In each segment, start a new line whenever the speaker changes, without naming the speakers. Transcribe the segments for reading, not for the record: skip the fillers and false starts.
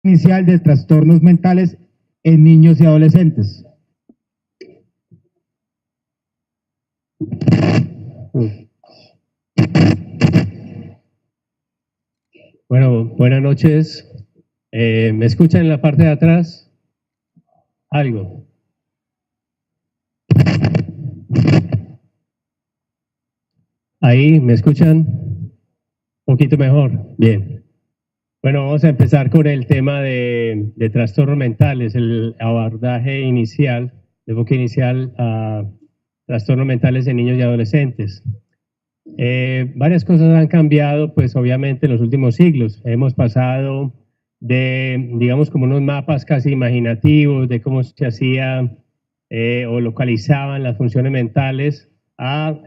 inicial de trastornos mentales en niños y adolescentes.
Bueno, buenas noches. ¿Me escuchan en la parte de atrás? Algo. Ahí, ¿me escuchan? Un poquito mejor. Bien. Bueno, vamos a empezar con el tema de trastornos mentales, el abordaje inicial, el enfoque inicial a trastornos mentales en niños y adolescentes. Varias cosas han cambiado, pues obviamente en los últimos siglos. Hemos pasado de, digamos, como unos mapas casi imaginativos de cómo se hacía o localizaban las funciones mentales a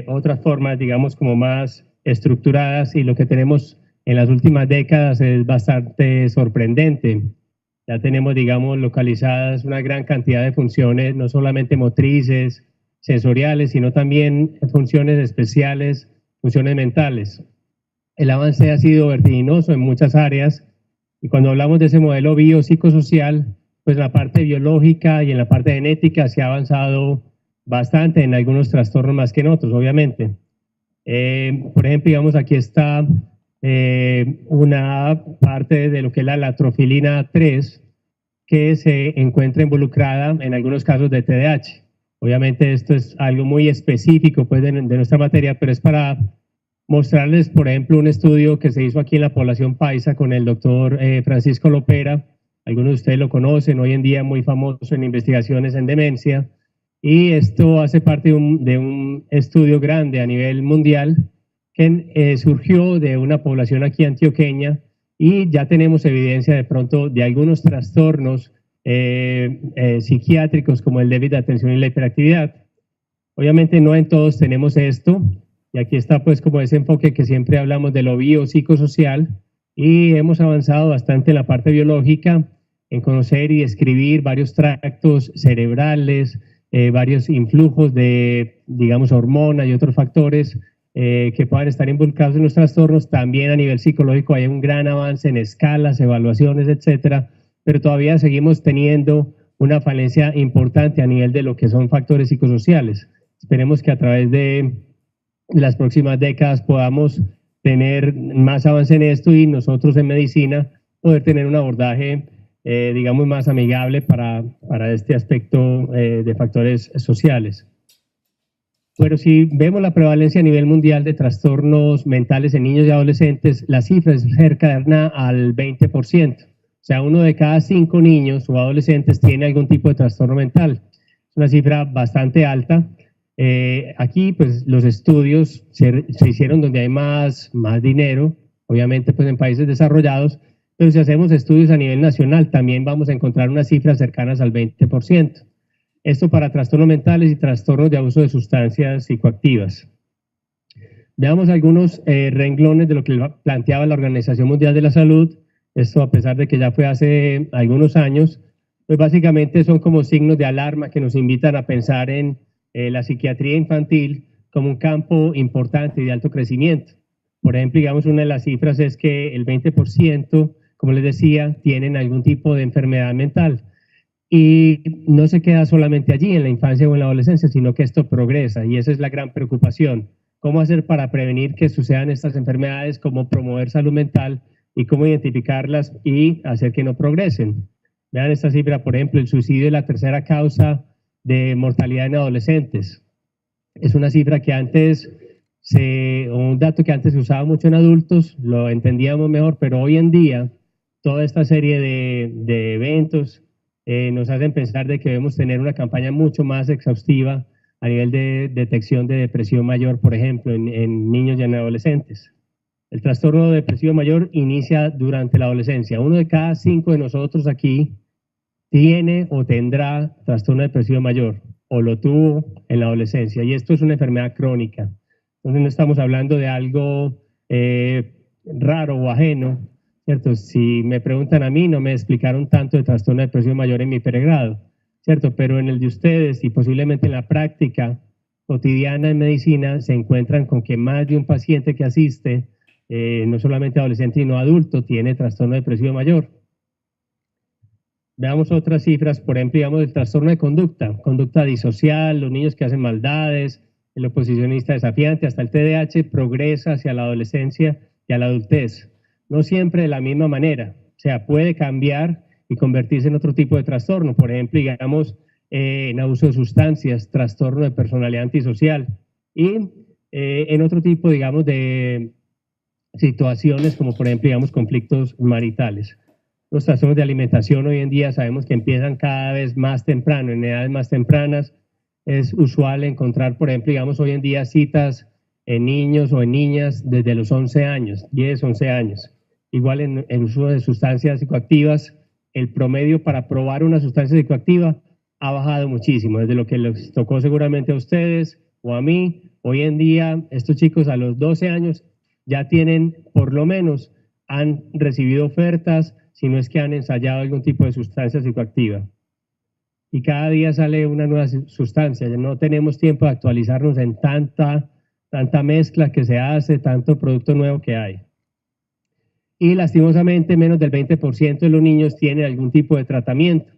otras formas, digamos, como más estructuradas, y lo que tenemos en las últimas décadas es bastante sorprendente. Ya tenemos, digamos, localizadas una gran cantidad de funciones, no solamente motrices, sensoriales, sino también funciones especiales, funciones mentales. El avance ha sido vertiginoso en muchas áreas, y cuando hablamos de ese modelo biopsicosocial, pues en la parte biológica y en la parte genética se ha avanzado bastante en algunos trastornos más que en otros, obviamente. Por ejemplo, digamos, aquí está una parte de lo que es la latrofilina 3, que se encuentra involucrada en algunos casos de TDAH. Obviamente esto es algo muy específico pues, de nuestra materia, pero es para mostrarles, por ejemplo, un estudio que se hizo aquí en la población paisa con el doctor Francisco Lopera. Algunos de ustedes lo conocen, hoy en día muy famoso en investigaciones en demencia, y esto hace parte de un estudio grande a nivel mundial que surgió de una población aquí antioqueña, y ya tenemos evidencia de pronto de algunos trastornos psiquiátricos como el déficit de atención y la hiperactividad. Obviamente no en todos tenemos esto, y aquí está pues como ese enfoque que siempre hablamos de lo biopsicosocial, y hemos avanzado bastante en la parte biológica, en conocer y describir varios tractos cerebrales, varios influjos de, digamos, hormonas y otros factores que puedan estar involucrados en los trastornos. También a nivel psicológico hay un gran avance en escalas, evaluaciones, etcétera, pero todavía seguimos teniendo una falencia importante a nivel de lo que son factores psicosociales. Esperemos que a través de las próximas décadas podamos tener más avance en esto, y nosotros en medicina poder tener un abordaje digamos, más amigable para este aspecto de factores sociales. Pero si vemos la prevalencia a nivel mundial de trastornos mentales en niños y adolescentes, la cifra es cercana al 20%. O sea, 1 de cada 5 niños o adolescentes tiene algún tipo de trastorno mental. Es una cifra bastante alta. Aquí, pues, los estudios se hicieron donde hay más dinero, obviamente, pues, en países desarrollados, pero si hacemos estudios a nivel nacional, también vamos a encontrar unas cifras cercanas al 20%. Esto para trastornos mentales y trastornos de abuso de sustancias psicoactivas. Veamos algunos renglones de lo que planteaba la Organización Mundial de la Salud. Esto, a pesar de que ya fue hace algunos años, pues básicamente son como signos de alarma que nos invitan a pensar en la psiquiatría infantil como un campo importante y de alto crecimiento. Por ejemplo, digamos, una de las cifras es que el 20%, como les decía, tienen algún tipo de enfermedad mental. Y no se queda solamente allí, en la infancia o en la adolescencia, sino que esto progresa, y esa es la gran preocupación. ¿Cómo hacer para prevenir que sucedan estas enfermedades? ¿Cómo promover salud mental? ¿Y cómo identificarlas y hacer que no progresen? Vean esta cifra, por ejemplo, el suicidio es la tercera causa de mortalidad en adolescentes. Es una cifra que antes, un dato que antes se usaba mucho en adultos, lo entendíamos mejor, pero hoy en día toda esta serie de eventos nos hacen pensar de que debemos tener una campaña mucho más exhaustiva a nivel de detección de depresión mayor, por ejemplo, en niños y en adolescentes. El trastorno depresivo mayor inicia durante la adolescencia. 1 de cada 5 de nosotros aquí tiene o tendrá trastorno depresivo mayor, o lo tuvo en la adolescencia, y esto es una enfermedad crónica. Entonces no estamos hablando de algo raro o ajeno, ¿cierto? Si me preguntan a mí, no me explicaron tanto de trastorno depresivo mayor en mi pregrado, ¿cierto? Pero en el de ustedes y posiblemente en la práctica cotidiana en medicina se encuentran con que más de un paciente que asiste, no solamente adolescente sino adulto, tiene trastorno depresivo mayor. Veamos otras cifras, por ejemplo, digamos, el trastorno de conducta disocial, los niños que hacen maldades, el oposicionista desafiante, hasta el TDAH progresa hacia la adolescencia y a la adultez. No siempre de la misma manera, o sea, puede cambiar y convertirse en otro tipo de trastorno, por ejemplo, digamos, en abuso de sustancias, trastorno de personalidad antisocial y en otro tipo, digamos, de situaciones como, por ejemplo, digamos, conflictos maritales. Los trastornos de alimentación hoy en día sabemos que empiezan cada vez más temprano, en edades más tempranas. Es usual encontrar, por ejemplo, digamos, hoy en día citas en niños o en niñas desde los 11 años, 10, 11 años. Igual en el uso de sustancias psicoactivas, el promedio para probar una sustancia psicoactiva ha bajado muchísimo, desde lo que les tocó seguramente a ustedes o a mí. Hoy en día, estos chicos a los 12 años ya tienen, por lo menos, han recibido ofertas, si no es que han ensayado algún tipo de sustancia psicoactiva. Y cada día sale una nueva sustancia, ya no tenemos tiempo de actualizarnos en tanta mezcla que se hace, tanto producto nuevo que hay. Y lastimosamente menos del 20% de los niños tienen algún tipo de tratamiento.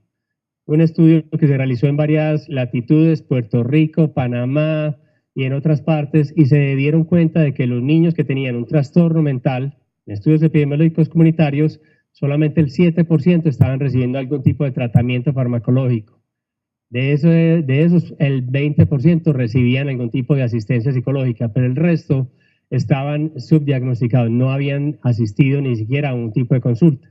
Un estudio que se realizó en varias latitudes, Puerto Rico, Panamá y en otras partes, y se dieron cuenta de que los niños que tenían un trastorno mental, en estudios epidemiológicos comunitarios, solamente el 7% estaban recibiendo algún tipo de tratamiento farmacológico. De esos, el 20% recibían algún tipo de asistencia psicológica, pero el resto estaban subdiagnosticados, no habían asistido ni siquiera a un tipo de consulta.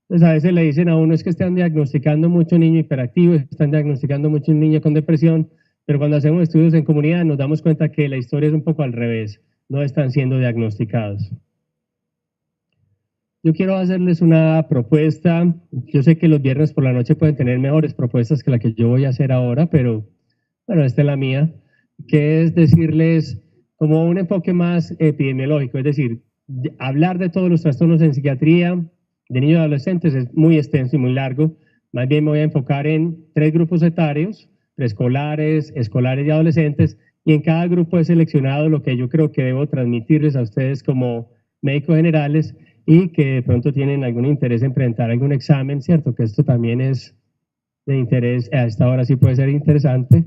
Entonces a veces le dicen a uno es que están diagnosticando mucho niño hiperactivo, están diagnosticando mucho niño con depresión, pero cuando hacemos estudios en comunidad nos damos cuenta que la historia es un poco al revés, no están siendo diagnosticados. Yo quiero hacerles una propuesta. Yo sé que los viernes por la noche pueden tener mejores propuestas que la que yo voy a hacer ahora, pero bueno, esta es la mía, que es decirles como un enfoque más epidemiológico, es decir, hablar de todos los trastornos en psiquiatría de niños y adolescentes es muy extenso y muy largo. Más bien me voy a enfocar en 3 grupos etarios, preescolares, escolares y adolescentes, y en cada grupo he seleccionado lo que yo creo que debo transmitirles a ustedes como médicos generales y que de pronto tienen algún interés en presentar algún examen, ¿cierto? Que esto también es de interés, a esta hora sí puede ser interesante.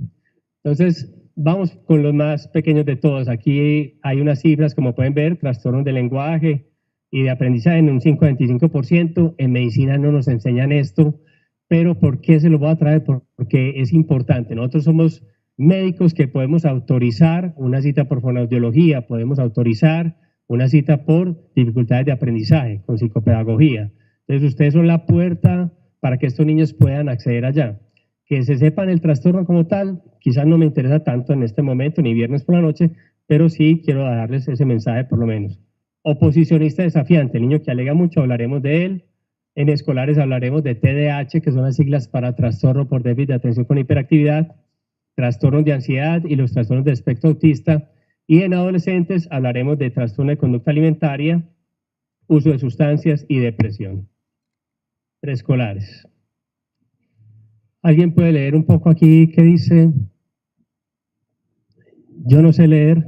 Entonces, vamos con los más pequeños de todos. Aquí hay unas cifras, como pueden ver, trastornos de lenguaje y de aprendizaje en un 5 a 25%. En medicina no nos enseñan esto, pero ¿por qué se lo voy a traer? Porque es importante. Nosotros somos médicos que podemos autorizar una cita por fonoaudiología, podemos autorizar una cita por dificultades de aprendizaje con psicopedagogía. Entonces, ustedes son la puerta para que estos niños puedan acceder allá. Que se sepan el trastorno como tal, quizás no me interesa tanto en este momento, ni viernes por la noche, pero sí quiero darles ese mensaje por lo menos. Oposicionista desafiante, el niño que alega mucho, hablaremos de él. En escolares hablaremos de TDAH, que son las siglas para trastorno por déficit de atención con hiperactividad, trastornos de ansiedad y los trastornos de espectro autista. Y en adolescentes hablaremos de trastorno de conducta alimentaria, uso de sustancias y depresión. Preescolares. ¿Alguien puede leer un poco aquí qué dice? Yo no sé leer.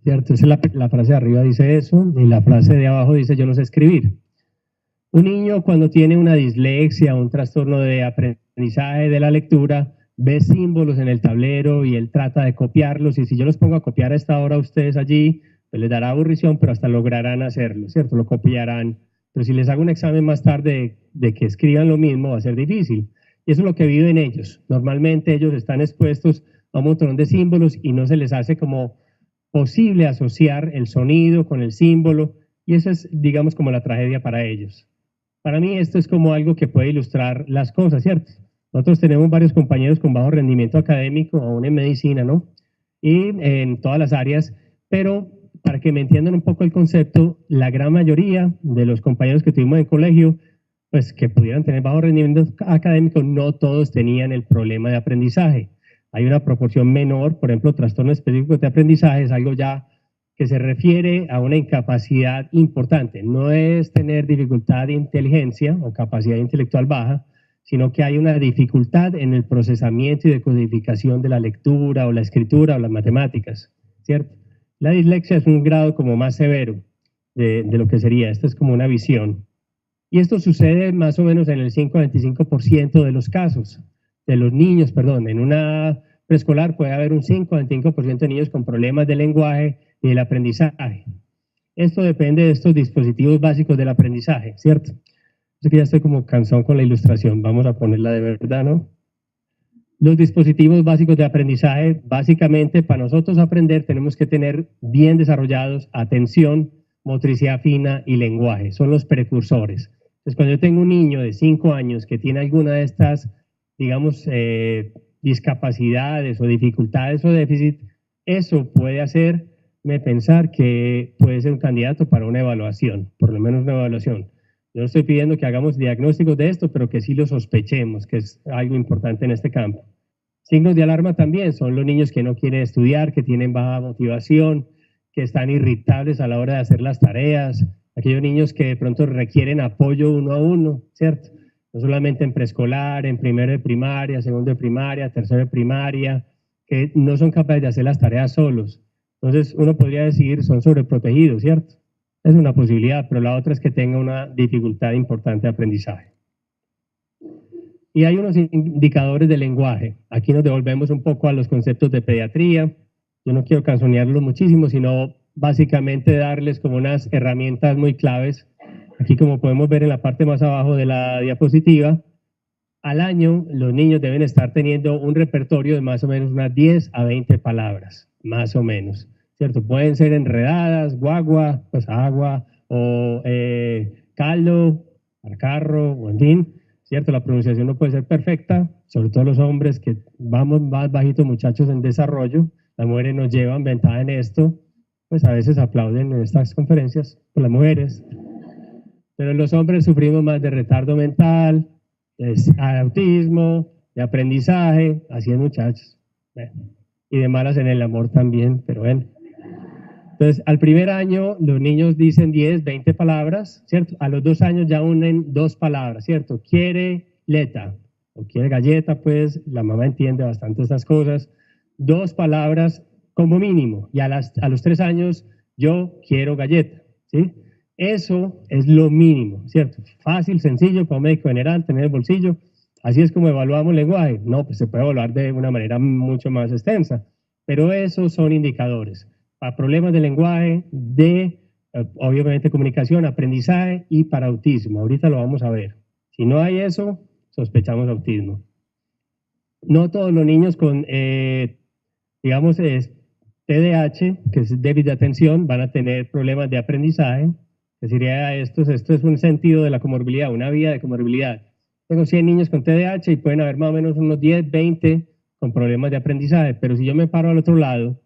¿Cierto? La frase de arriba dice eso y la frase de abajo dice yo no sé escribir. Un niño cuando tiene una dislexia, un trastorno de aprendizaje de la lectura, ve símbolos en el tablero y él trata de copiarlos, y si yo los pongo a copiar a esta hora a ustedes allí, pues les dará aburrición, pero hasta lograrán hacerlo, ¿cierto? Lo copiarán. Pero si les hago un examen más tarde de que escriban lo mismo, va a ser difícil. Y eso es lo que viven ellos. Normalmente ellos están expuestos a un montón de símbolos y no se les hace como posible asociar el sonido con el símbolo, y eso es, digamos, como la tragedia para ellos. Para mí esto es como algo que puede ilustrar las cosas, ¿cierto? Nosotros tenemos varios compañeros con bajo rendimiento académico, aún en medicina, ¿no? Y en todas las áreas, pero para que me entiendan un poco el concepto, la gran mayoría de los compañeros que tuvimos en colegio, pues que pudieran tener bajo rendimiento académico, no todos tenían el problema de aprendizaje. Hay una proporción menor, por ejemplo, trastornos específicos de aprendizaje, es algo ya que se refiere a una incapacidad importante. No es tener dificultad de inteligencia o capacidad intelectual baja, sino que hay una dificultad en el procesamiento y decodificación de la lectura o la escritura o las matemáticas, ¿cierto? La dislexia es un grado como más severo de lo que sería, esto es como una visión. Y esto sucede más o menos en el 5 a 25% de los casos, de los niños, perdón, en una preescolar puede haber un 5 a 25% de niños con problemas de lenguaje y del aprendizaje. Esto depende de estos dispositivos básicos del aprendizaje, ¿cierto? Yo que ya estoy como cansado con la ilustración, vamos a ponerla de verdad, ¿no? Los dispositivos básicos de aprendizaje, básicamente para nosotros aprender tenemos que tener bien desarrollados atención, motricidad fina y lenguaje, son los precursores. Entonces, cuando yo tengo un niño de 5 años que tiene alguna de estas, digamos, discapacidades o dificultades o déficit, eso puede hacerme pensar que puede ser un candidato para una evaluación, por lo menos una evaluación. Yo no estoy pidiendo que hagamos diagnósticos de esto, pero que sí lo sospechemos, que es algo importante en este campo. Signos de alarma también son los niños que no quieren estudiar, que tienen baja motivación, que están irritables a la hora de hacer las tareas, aquellos niños que de pronto requieren apoyo uno a uno, ¿cierto? No solamente en preescolar, en primero de primaria, segundo de primaria, tercero de primaria, que no son capaces de hacer las tareas solos. Entonces uno podría decir son sobreprotegidos, ¿cierto? Es una posibilidad, pero la otra es que tenga una dificultad importante de aprendizaje. Y hay unos indicadores de lenguaje. Aquí nos devolvemos un poco a los conceptos de pediatría. Yo no quiero canzonearlos muchísimo, sino básicamente darles como unas herramientas muy claves. Aquí, como podemos ver en la parte más abajo de la diapositiva, al año los niños deben estar teniendo un repertorio de más o menos unas 10 a 20 palabras, más o menos, ¿cierto? Pueden ser enredadas, guagua, pues agua, o caldo, carro, o en fin, ¿cierto? La pronunciación no puede ser perfecta, sobre todo los hombres que vamos más bajitos muchachos en desarrollo, las mujeres nos llevan ventaja en esto, pues a veces aplauden en estas conferencias por las mujeres, pero los hombres sufrimos más de retardo mental, de autismo, de aprendizaje, así es muchachos, y de malas en el amor también, pero bueno. Entonces, al primer año los niños dicen 10, 20 palabras, ¿cierto? A los 2 años ya unen 2 palabras, ¿cierto? Quiere leta o quiere galleta, pues la mamá entiende bastante estas cosas. 2 palabras como mínimo. Y a los 3 años yo quiero galleta, ¿sí? Eso es lo mínimo, ¿cierto? Fácil, sencillo, como médico general, tener el bolsillo. Así es como evaluamos lenguaje. No, pues se puede evaluar de una manera mucho más extensa, pero esos son indicadores para problemas de lenguaje, de obviamente comunicación, aprendizaje y para autismo. Ahorita lo vamos a ver. Si no hay eso, sospechamos autismo. No todos los niños con, digamos, TDAH, que es déficit de atención, van a tener problemas de aprendizaje. Sería esto es un sentido de la comorbilidad, una vía de comorbilidad. Tengo 100 niños con TDAH y pueden haber más o menos unos 10, 20 con problemas de aprendizaje, pero si yo me paro al otro lado,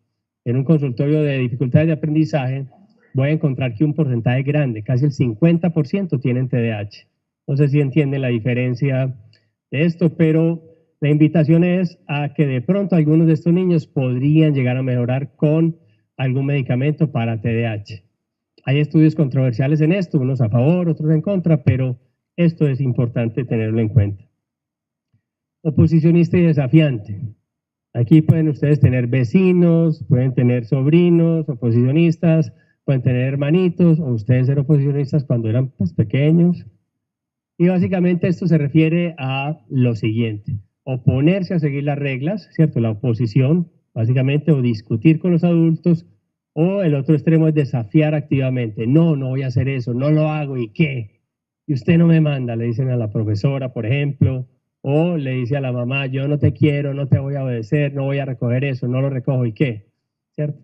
en un consultorio de dificultades de aprendizaje, voy a encontrar que un porcentaje grande, casi el 50% tienen TDAH. No sé si entienden la diferencia de esto, pero la invitación es a que de pronto algunos de estos niños podrían llegar a mejorar con algún medicamento para TDAH. Hay estudios controversiales en esto, unos a favor, otros en contra, pero esto es importante tenerlo en cuenta. Oposicionista y desafiante. Aquí pueden ustedes tener vecinos, pueden tener sobrinos, oposicionistas, pueden tener hermanitos, o ustedes ser oposicionistas cuando eran pues, pequeños. Y básicamente esto se refiere a lo siguiente: oponerse a seguir las reglas, ¿cierto? La oposición, básicamente, o discutir con los adultos, o el otro extremo es desafiar activamente. No, no voy a hacer eso, no lo hago, ¿y qué? Y usted no me manda, le dicen a la profesora, por ejemplo, o le dice a la mamá, yo no te quiero, no te voy a obedecer, no voy a recoger eso, no lo recojo, ¿y qué? ¿Cierto?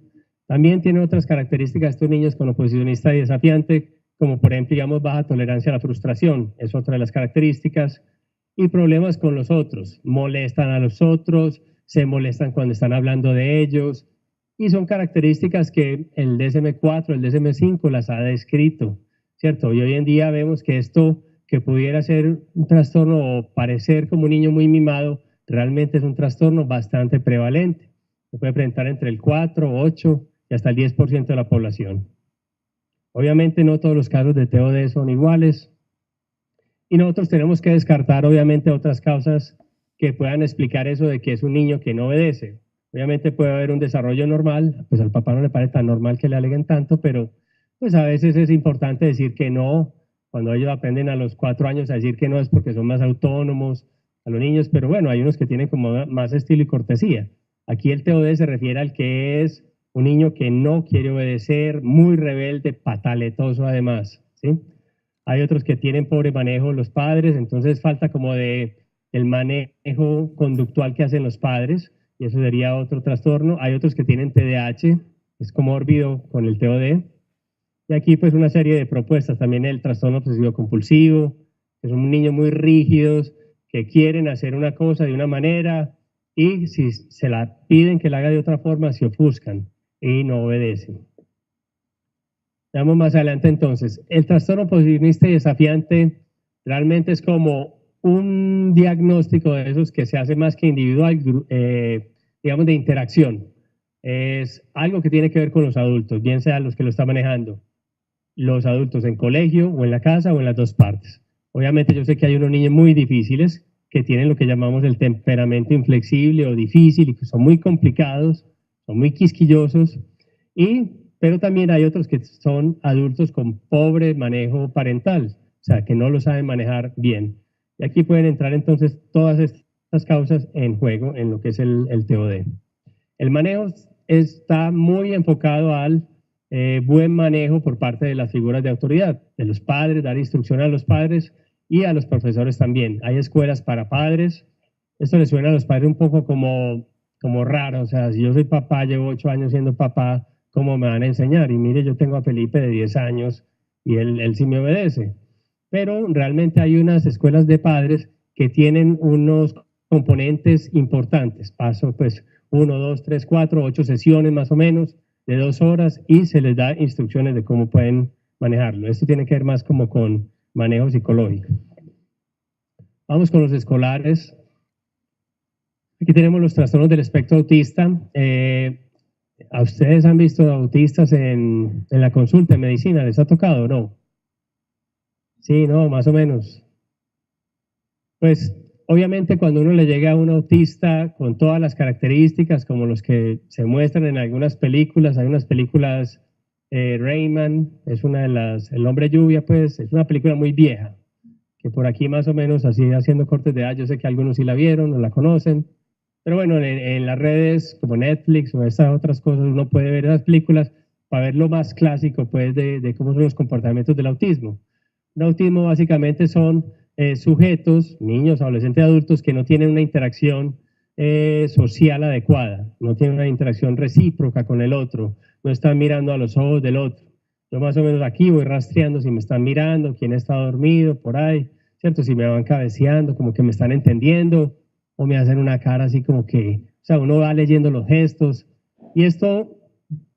También tiene otras características estos niños con oposicionista y desafiante, como por ejemplo, digamos, baja tolerancia a la frustración, es otra de las características, y problemas con los otros, molestan a los otros, se molestan cuando están hablando de ellos, y son características que el DSM-4, el DSM-5 las ha descrito, ¿cierto? Y hoy en día vemos que esto que pudiera ser un trastorno o parecer como un niño muy mimado, realmente es un trastorno bastante prevalente. Se puede presentar entre el 4, 8 y hasta el 10% de la población. Obviamente no todos los casos de TOD son iguales y nosotros tenemos que descartar obviamente otras causas que puedan explicar eso de que es un niño que no obedece. Obviamente puede haber un desarrollo normal, pues al papá no le parece tan normal que le aleguen tanto, pero pues a veces es importante decir que no, cuando ellos aprenden a los 4 años a decir que no es porque son más autónomos a los niños, pero bueno, hay unos que tienen como más estilo y cortesía. Aquí el TOD se refiere al que es un niño que no quiere obedecer, muy rebelde, pataletoso además, ¿sí? Hay otros que tienen pobre manejo los padres, entonces falta como de el manejo conductual que hacen los padres, y eso sería otro trastorno. Hay otros que tienen TDAH, es comórbido con el TOD. Y aquí pues una serie de propuestas, también el trastorno obsesivo compulsivo, que son niños muy rígidos, que quieren hacer una cosa de una manera y si se la piden que la haga de otra forma, se ofuscan y no obedecen. Veamos más adelante entonces. El trastorno oposicionista y desafiante realmente es como un diagnóstico de esos que se hace más que individual, digamos de interacción. Es algo que tiene que ver con los adultos, bien sea los que lo están manejando, los adultos en colegio o en la casa o en las dos partes. Obviamente yo sé que hay unos niños muy difíciles que tienen lo que llamamos el temperamento inflexible o difícil y que son muy complicados, son muy quisquillosos, pero también hay otros que son adultos con pobre manejo parental, o sea, que no lo saben manejar bien. Y aquí pueden entrar entonces todas estas causas en juego en lo que es el TOD. El manejo está muy enfocado al buen manejo por parte de las figuras de autoridad, de los padres, dar instrucción a los padres y a los profesores también. Hay escuelas para padres. Esto le suena a los padres un poco como raro, o sea, si yo soy papá, llevo 8 años siendo papá, ¿cómo me van a enseñar? Y mire, yo tengo a Felipe de 10 años y él sí me obedece. Pero realmente hay unas escuelas de padres que tienen unos componentes importantes. Paso pues 1, 2, 3, 4, 8 sesiones más o menos de 2 horas y se les da instrucciones de cómo pueden manejarlo. Esto tiene que ver más como con manejo psicológico. Vamos con los escolares. Aquí tenemos los trastornos del espectro autista. ¿A ustedes han visto autistas en la consulta de medicina? ¿Les ha tocado o no? Sí, no, más o menos. Pues obviamente cuando uno le llega a un autista con todas las características como los que se muestran en algunas películas, hay unas películas, Rayman, es una de las, El Hombre Lluvia, pues es una película muy vieja, que por aquí más o menos así haciendo cortes de edad, yo sé que algunos sí la vieron o la conocen, pero bueno, en las redes como Netflix o esas otras cosas uno puede ver esas películas para ver lo más clásico pues de cómo son los comportamientos del autismo. El autismo básicamente son sujetos, niños, adolescentes, adultos que no tienen una interacción social adecuada, no tienen una interacción recíproca con el otro, no están mirando a los ojos del otro. Yo más o menos aquí voy rastreando si me están mirando, quién está dormido, por ahí, ¿cierto? Si me van cabeceando, como que me están entendiendo, o me hacen una cara así como que, o sea, uno va leyendo los gestos. Y esto,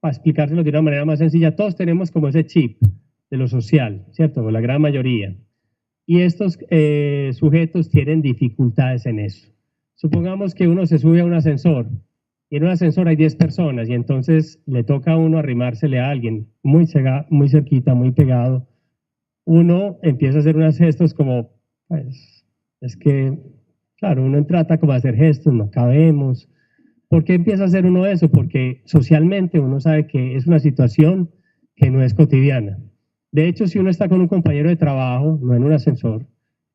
para explicárselo de una manera más sencilla, todos tenemos como ese chip de lo social, ¿cierto? La gran mayoría. Y estos sujetos tienen dificultades en eso. Supongamos que uno se sube a un ascensor y en un ascensor hay 10 personas y entonces le toca a uno arrimársele a alguien muy cerquita, muy pegado. Uno empieza a hacer unos gestos como, pues, es que, claro, uno trata como a hacer gestos, no cabemos. ¿Por qué empieza a hacer uno eso? Porque socialmente uno sabe que es una situación que no es cotidiana. De hecho, si uno está con un compañero de trabajo, no en un ascensor,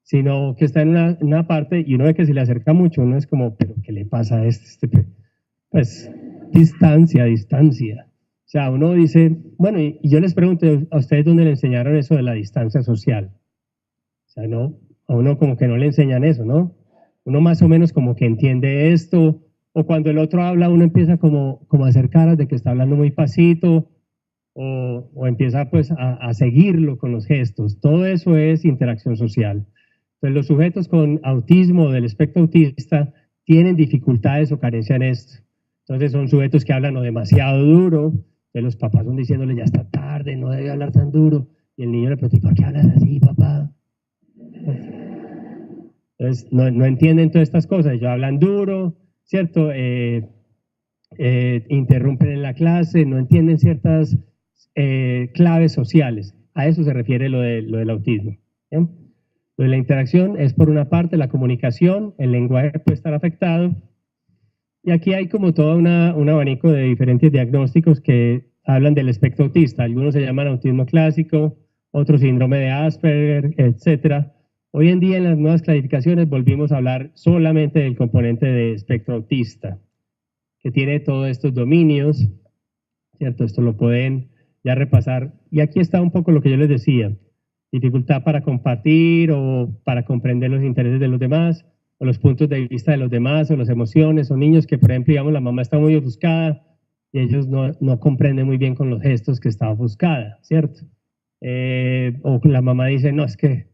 sino que está en una parte y uno ve que se le acerca mucho, uno es como, ¿pero qué le pasa a este? Pues, distancia, distancia. O sea, uno dice, bueno, y yo les pregunto a ustedes dónde le enseñaron eso de la distancia social. O sea, no, a uno como que no le enseñan eso, ¿no? Uno más o menos como que entiende esto, o cuando el otro habla, uno empieza como a hacer caras de que está hablando muy pasito, o empieza pues a seguirlo con los gestos. Todo eso es interacción social. Entonces los sujetos con autismo del espectro autista tienen dificultades o carencia en esto. Entonces son sujetos que hablan o demasiado duro, que los papás son diciéndole ya está tarde, no debe hablar tan duro, y el niño le pregunta, ¿por qué hablas así, papá? Entonces no entienden todas estas cosas, ellos hablan duro, ¿cierto? Interrumpen en la clase, no entienden ciertas claves sociales. A eso se refiere lo del autismo. ¿Bien? Lo de la interacción es por una parte la comunicación, el lenguaje puede estar afectado, y aquí hay como todo un abanico de diferentes diagnósticos que hablan del espectro autista. Algunos se llaman autismo clásico, otro síndrome de Asperger, etcétera. Hoy en día en las nuevas clasificaciones volvimos a hablar solamente del componente de espectro autista, que tiene todos estos dominios, ¿cierto? Esto lo pueden ya repasar. Y aquí está un poco lo que yo les decía, dificultad para compartir o para comprender los intereses de los demás, o los puntos de vista de los demás, o las emociones, o niños que, por ejemplo, digamos, la mamá está muy ofuscada y ellos no comprenden muy bien con los gestos que está ofuscada, ¿cierto? O la mamá dice, no, es que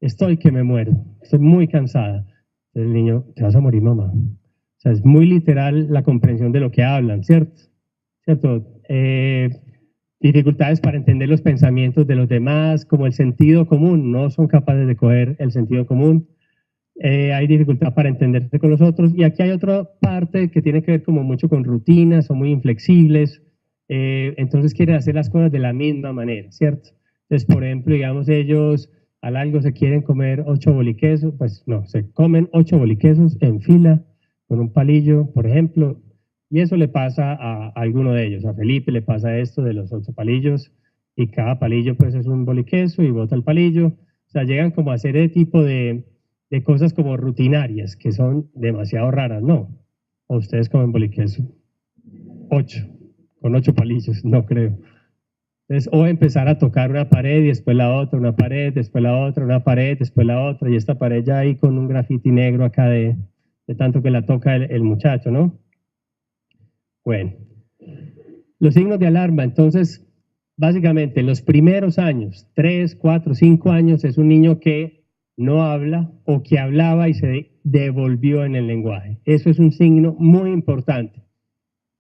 estoy que me muero, estoy muy cansada. El niño, te vas a morir, mamá. O sea, es muy literal la comprensión de lo que hablan, ¿cierto? ¿Cierto? Dificultades para entender los pensamientos de los demás, como el sentido común, no son capaces de coger el sentido común. Hay dificultad para entenderse con los otros. Y aquí hay otra parte que tiene que ver como mucho con rutinas, son muy inflexibles, entonces quieren hacer las cosas de la misma manera, ¿cierto? Entonces, por ejemplo, digamos, ellos al algo se quieren comer 8 boliquesos, pues no, se comen 8 boliquesos en fila con un palillo, por ejemplo, y eso le pasa a alguno de ellos. A Felipe le pasa esto de los 8 palillos, y cada palillo pues es un boliqueso y bota el palillo. O sea, llegan como a hacer ese tipo de cosas como rutinarias, que son demasiado raras, ¿no? ¿O ustedes comen boliqueso? 8, con 8 palillos, no creo. Entonces, o empezar a tocar una pared y después la otra, una pared, después la otra, una pared, después la otra, y esta pared ya ahí con un grafiti negro acá de tanto que la toca el muchacho, ¿no? Bueno, los signos de alarma, entonces, básicamente, los primeros años, 3, 4, 5 años, es un niño que no habla o que hablaba y se devolvió en el lenguaje. Eso es un signo muy importante.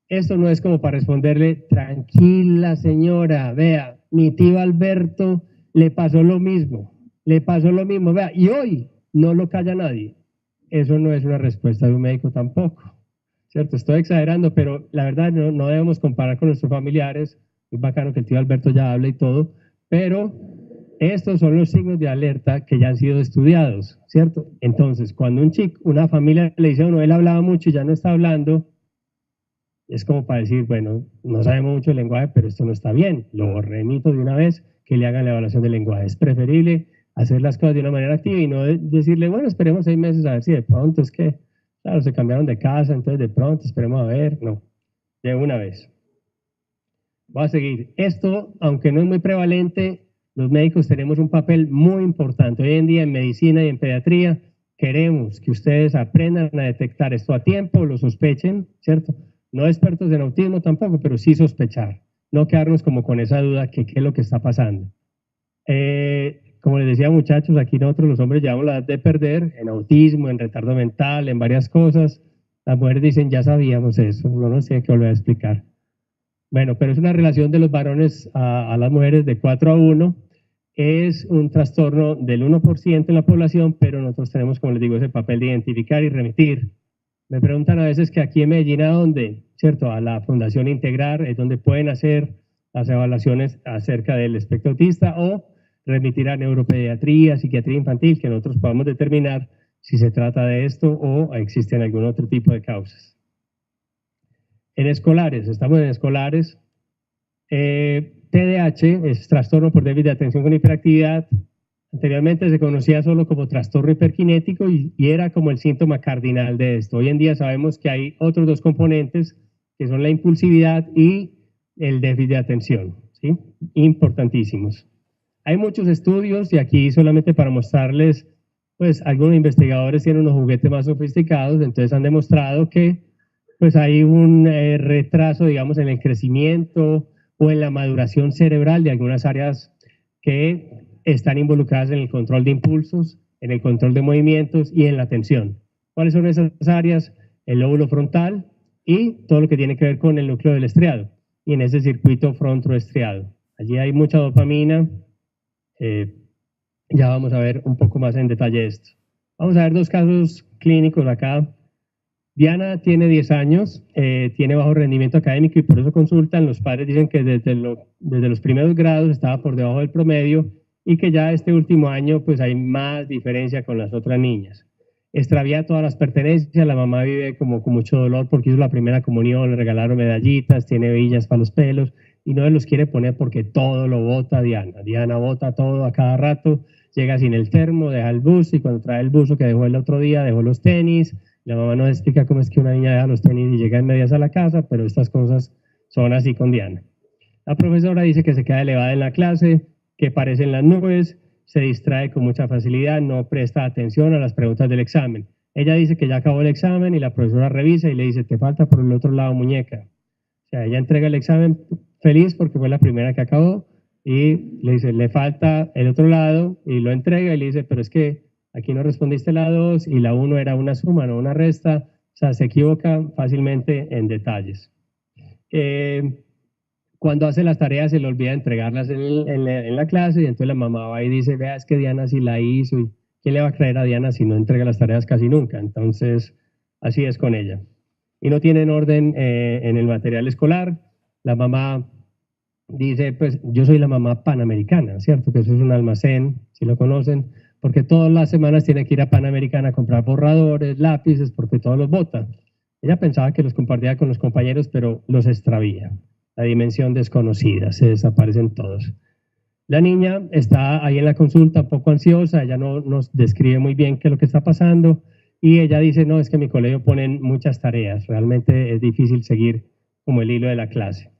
Esto no es como para responderle, tranquila señora, vea, mi tío Alberto le pasó lo mismo, vea, y hoy no lo calla nadie. Eso no es una respuesta de un médico tampoco, ¿cierto? Estoy exagerando, pero la verdad no debemos comparar con nuestros familiares. Es bacano que el tío Alberto ya habla y todo, pero estos son los signos de alerta que ya han sido estudiados, ¿cierto? Entonces, cuando una familia le dice a uno, él hablaba mucho y ya no está hablando, es como para decir, bueno, no sabemos mucho el lenguaje, pero esto no está bien. Lo remito de una vez, que le hagan la evaluación del lenguaje. Es preferible hacer las cosas de una manera activa y no decirle, bueno, esperemos 6 meses a ver si de pronto es que, claro, se cambiaron de casa, entonces de pronto esperemos a ver. No, de una vez. Voy a seguir. Esto, aunque no es muy prevalente, los médicos tenemos un papel muy importante. Hoy en día en medicina y en pediatría queremos que ustedes aprendan a detectar esto a tiempo, lo sospechen, ¿cierto? No expertos en autismo tampoco, pero sí sospechar. No quedarnos como con esa duda que qué es lo que está pasando. Como les decía, muchachos, aquí nosotros los hombres llevamos la edad de perder en autismo, en retardo mental, en varias cosas. Las mujeres dicen, ya sabíamos eso, no nos tienen que volver a explicar. Bueno, pero es una relación de los varones a las mujeres de 4-1. Es un trastorno del 1% en la población, pero nosotros tenemos, como les digo, ese papel de identificar y remitir. Me preguntan a veces que aquí en Medellín, ¿a dónde? ¿Cierto? A la Fundación Integrar, es donde pueden hacer las evaluaciones acerca del espectro autista, o remitir a neuropediatría, psiquiatría infantil, que nosotros podamos determinar si se trata de esto o existen algún otro tipo de causas. En escolares, estamos en escolares. TDAH es trastorno por déficit de atención con hiperactividad. Anteriormente se conocía solo como trastorno hiperkinético y era como el síntoma cardinal de esto. Hoy en día sabemos que hay otros 2 componentes, que son la impulsividad y el déficit de atención, ¿sí? Importantísimos. Hay muchos estudios, y aquí solamente para mostrarles, pues algunos investigadores tienen unos juguetes más sofisticados, entonces han demostrado que pues hay un retraso, digamos, en el crecimiento o en la maduración cerebral de algunas áreas que están involucradas en el control de impulsos, en el control de movimientos y en la atención. ¿Cuáles son esas áreas? El lóbulo frontal y todo lo que tiene que ver con el núcleo del estriado, y en ese circuito frontoestriado. Allí hay mucha dopamina. Ya vamos a ver un poco más en detalle esto. Vamos a ver 2 casos clínicos acá. Diana tiene 10 años, tiene bajo rendimiento académico y por eso consultan. Los padres dicen que desde los primeros grados estaba por debajo del promedio y que ya este último año pues hay más diferencia con las otras niñas. Extravía todas las pertenencias, la mamá vive como con mucho dolor porque hizo la primera comunión, le regalaron medallitas, tiene hebillas para los pelos, y no los quiere poner porque todo lo bota Diana. Diana bota todo a cada rato, llega sin el termo, deja el buzo y cuando trae el buzo que dejó el otro día, dejó los tenis. La mamá nos explica cómo es que una niña deja los tenis y llega en medias a la casa, pero estas cosas son así con Diana. La profesora dice que se queda elevada en la clase, que parecen las nubes, se distrae con mucha facilidad, no presta atención a las preguntas del examen. Ella dice que ya acabó el examen y la profesora revisa y le dice, te falta por el otro lado, muñeca. O sea, ella entrega el examen feliz porque fue la primera que acabó y le dice, le falta el otro lado y lo entrega y le dice, pero es que aquí no respondiste la 2 y la 1 era una suma, no una resta. O sea, se equivoca fácilmente en detalles. Cuando hace las tareas se le olvida entregarlas en la clase y entonces la mamá va y dice, vea, es que Diana sí la hizo y ¿quién le va a creer a Diana si no entrega las tareas casi nunca? Entonces, así es con ella. Y no tienen orden en el material escolar. La mamá dice, pues yo soy la mamá panamericana, ¿cierto? Que eso es un almacén, si lo conocen, porque todas las semanas tiene que ir a Panamericana a comprar borradores, lápices, porque todos los bota. Ella pensaba que los compartía con los compañeros, pero los extravía. La dimensión desconocida, se desaparecen todos. La niña está ahí en la consulta un poco ansiosa, ella no nos describe muy bien qué es lo que está pasando y ella dice, no, es que en mi colegio ponen muchas tareas, realmente es difícil seguir como el hilo de la clase.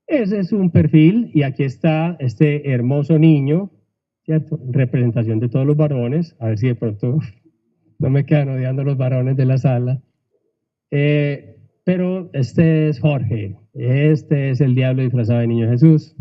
Ese es un perfil y aquí está este hermoso niño, ¿cierto? Representación de todos los varones, a ver si de pronto no me quedan odiando los varones de la sala. Pero este es Jorge, este es el diablo disfrazado de niño Jesús.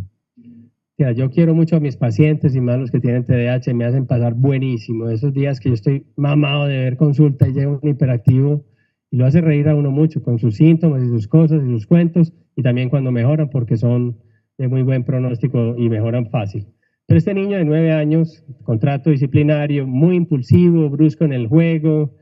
Mira, yo quiero mucho a mis pacientes y más los que tienen TDAH, me hacen pasar buenísimo. Esos días que yo estoy mamado de ver consulta y llega un hiperactivo y lo hace reír a uno mucho con sus síntomas y sus cosas y sus cuentos y también cuando mejoran porque son de muy buen pronóstico y mejoran fácil. Pero este niño de 9 años, contrato disciplinario, muy impulsivo, brusco en el juego,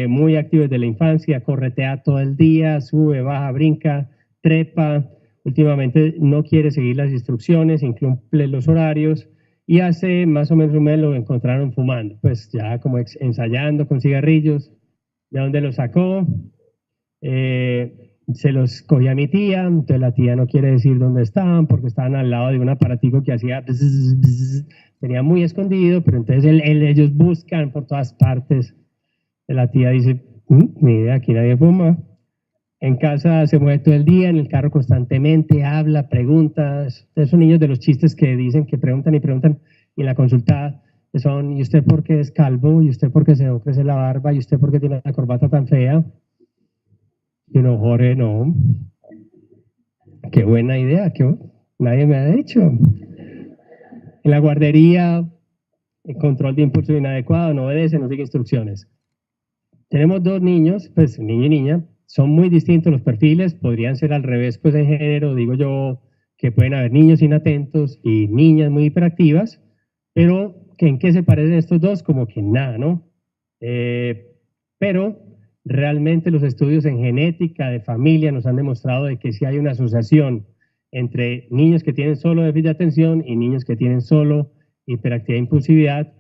muy activo desde la infancia, corretea todo el día, sube, baja, brinca, trepa. Últimamente no quiere seguir las instrucciones, incumple los horarios y hace más o menos un mes lo encontraron fumando, pues ya como ensayando con cigarrillos. ¿De dónde lo sacó? Se los cogía mi tía, entonces la tía no quiere decir dónde estaban porque estaban al lado de un aparatico que hacía bzz, bzz, tenía muy escondido, pero entonces ellos buscan por todas partes. La tía dice, ni idea, aquí nadie fuma. En casa se mueve todo el día, en el carro constantemente, habla, pregunta. Esos niños de los chistes que dicen que preguntan y preguntan, y en la consulta son, ¿y usted por qué es calvo? ¿Y usted por qué se crece la barba? ¿Y usted por qué tiene la corbata tan fea? Y no, Jorge, no. Qué buena idea, nadie me ha dicho. En la guardería, el control de impulso inadecuado, no obedece, no sigue instrucciones. Tenemos 2 niños, pues niño y niña, son muy distintos los perfiles, podrían ser al revés, pues en género, digo yo, que pueden haber niños inatentos y niñas muy hiperactivas, pero ¿en qué se parecen estos dos? Como que nada, ¿no? Pero realmente los estudios en genética de familia nos han demostrado de que sí hay una asociación entre niños que tienen solo déficit de atención y niños que tienen solo hiperactividad e impulsividad,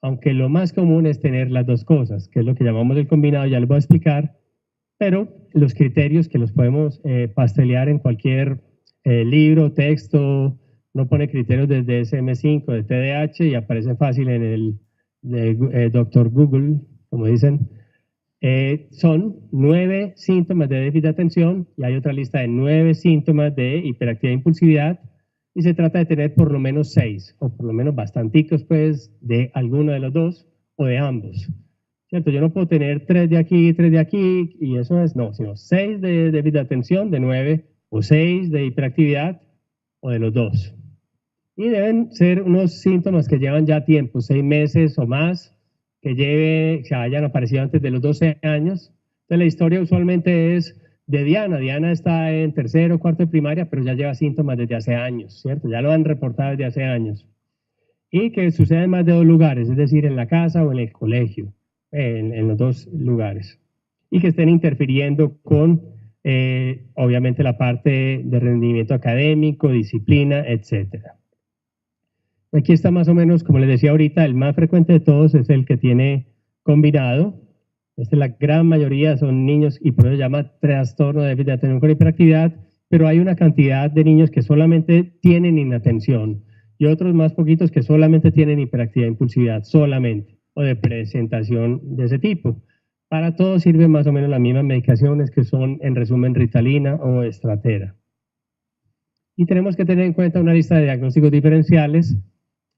aunque lo más común es tener las dos cosas, que es lo que llamamos el combinado, ya les voy a explicar, pero los criterios que los podemos pastelear en cualquier libro, texto, no pone criterios del DSM-5, de TDAH y aparece fácil en el Dr. Google, como dicen. Son 9 síntomas de déficit de atención y hay otra lista de 9 síntomas de hiperactividad e impulsividad y se trata de tener por lo menos 6 o por lo menos bastanticos pues de alguno de los dos o de ambos. ¿Cierto? Yo no puedo tener 3 de aquí y 3 de aquí, y eso es, no, sino 6 de déficit de atención, de 9, o 6 de hiperactividad, o de los dos. Y deben ser unos síntomas que llevan ya tiempo, 6 meses o más, que hayan aparecido antes de los 12 años. Entonces la historia usualmente es de Diana. Diana está en tercero o cuarto de primaria, pero ya lleva síntomas desde hace años, ¿cierto? Ya lo han reportado desde hace años. Y que sucede en más de 2 lugares, es decir, en la casa o en el colegio. En los 2 lugares y que estén interfiriendo con obviamente la parte de rendimiento académico, disciplina, etcétera. Aquí está más o menos, como les decía ahorita, el más frecuente de todos es el que tiene combinado. La gran mayoría son niños y por eso se llama trastorno de déficit de atención con hiperactividad pero hay una cantidad de niños que solamente tienen inatención y otros más poquitos que solamente tienen hiperactividad e impulsividad, solamente, o de presentación de ese tipo. Para todos sirven más o menos las mismas medicaciones que son, en resumen, Ritalina o Estratera. Y tenemos que tener en cuenta una lista de diagnósticos diferenciales.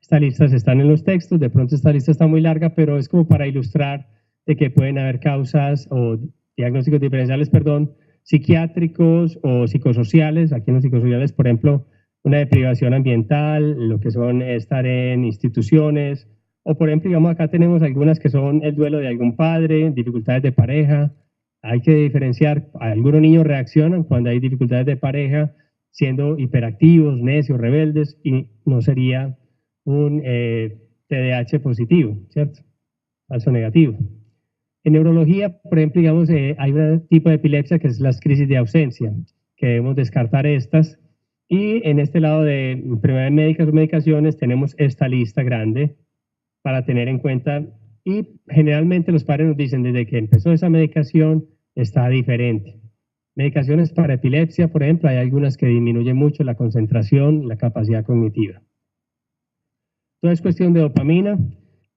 Estas listas están en los textos, de pronto esta lista está muy larga, pero es como para ilustrar de que pueden haber causas o diagnósticos diferenciales, perdón, psiquiátricos o psicosociales. Aquí en los psicosociales, por ejemplo, una deprivación ambiental, lo que son estar en instituciones, o por ejemplo, digamos, acá tenemos algunas que son el duelo de algún padre, dificultades de pareja. Hay que diferenciar, algunos niños reaccionan cuando hay dificultades de pareja, siendo hiperactivos, necios, rebeldes, y no sería un TDAH positivo, ¿cierto? Falso negativo. En neurología, por ejemplo, digamos, hay un tipo de epilepsia que es las crisis de ausencia, que debemos descartar estas. Y en este lado de enfermedades médicas o medicaciones tenemos esta lista grande para tener en cuenta. Y generalmente los padres nos dicen, desde que empezó esa medicación está diferente. Medicaciones para epilepsia, por ejemplo, hay algunas que disminuyen mucho la concentración, la capacidad cognitiva. Todo es cuestión de dopamina.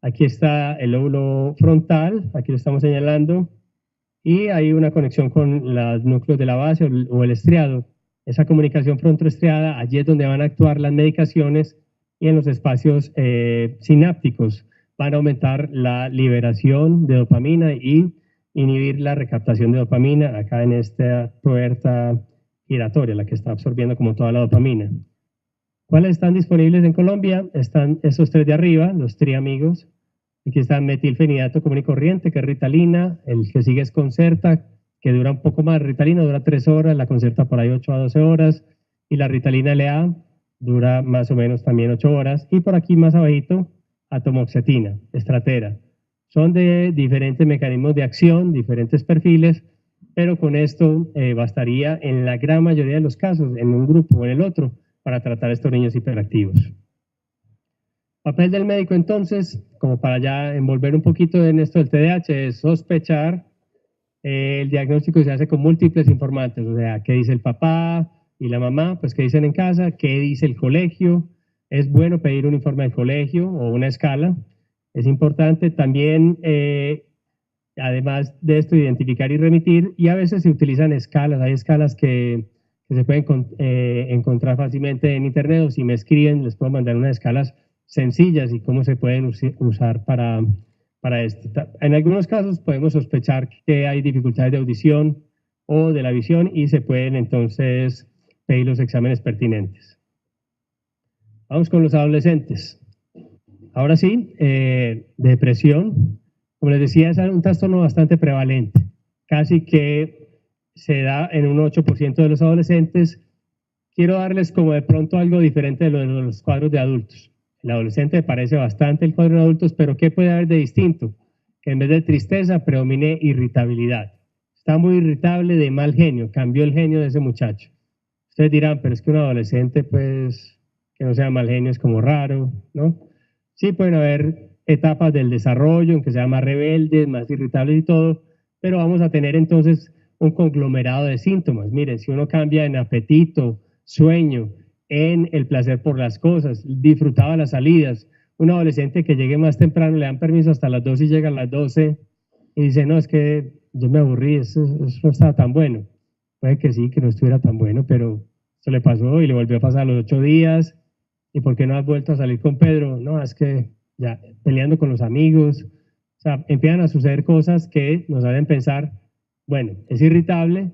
Aquí está el lóbulo frontal, aquí lo estamos señalando, y hay una conexión con los núcleos de la base o el estriado. Esa comunicación frontoestriada, allí es donde van a actuar las medicaciones, y en los espacios sinápticos van a aumentar la liberación de dopamina y inhibir la recaptación de dopamina acá en esta puerta giratoria, la que está absorbiendo como toda la dopamina. ¿Cuáles están disponibles en Colombia? Están esos tres de arriba, los triamigos. Aquí está metilfenidato común y corriente, que es Ritalina. El que sigue es Concerta, que dura un poco más. Ritalina dura 3 horas, la Concerta por ahí 8 a 12 horas. Y la Ritalina LA dura más o menos también 8 horas. Y por aquí más abajito, atomoxetina, Estratera. Son de diferentes mecanismos de acción, diferentes perfiles, pero con esto bastaría en la gran mayoría de los casos, en un grupo o en el otro, para tratar a estos niños hiperactivos. Papel del médico entonces, como para ya envolver un poquito en esto del TDAH, es sospechar. El diagnóstico se hace con múltiples informantes, o sea, qué dice el papá y la mamá, pues qué dicen en casa, qué dice el colegio. Es bueno pedir un informe del colegio o una escala. Es importante también, además de esto, identificar y remitir, y a veces se utilizan escalas. Hay escalas que se pueden encontrar fácilmente en internet, o si me escriben les puedo mandar unas escalas sencillas y cómo se pueden usar para esto. En algunos casos podemos sospechar que hay dificultades de audición o de la visión y se pueden entonces pedir los exámenes pertinentes. Vamos con los adolescentes. Ahora sí, depresión, como les decía, es un trastorno bastante prevalente, casi que se da en un 8% de los adolescentes. Quiero darles como de pronto algo diferente de los cuadros de adultos. El adolescente parece bastante el cuadro de adultos, pero ¿qué puede haber de distinto? Que en vez de tristeza predomine irritabilidad. Está muy irritable, de mal genio, cambió el genio de ese muchacho. Ustedes dirán, pero es que un adolescente, pues, que no sea mal genio es como raro, ¿no? Sí, pueden haber etapas del desarrollo en que sea más rebeldes, más irritables y todo, pero vamos a tener entonces un conglomerado de síntomas. Miren, si uno cambia en apetito, sueño, en el placer por las cosas, disfrutaba las salidas, un adolescente que llegue más temprano, le dan permiso hasta las 12 y llega a las 12 y dice, no, es que yo me aburrí, eso no estaba tan bueno. Puede que sí, que no estuviera tan bueno, pero eso le pasó y le volvió a pasar a los 8 días. ¿Y por qué no has vuelto a salir con Pedro? No, es que ya peleando con los amigos. O sea, empiezan a suceder cosas que nos hacen pensar, bueno, es irritable,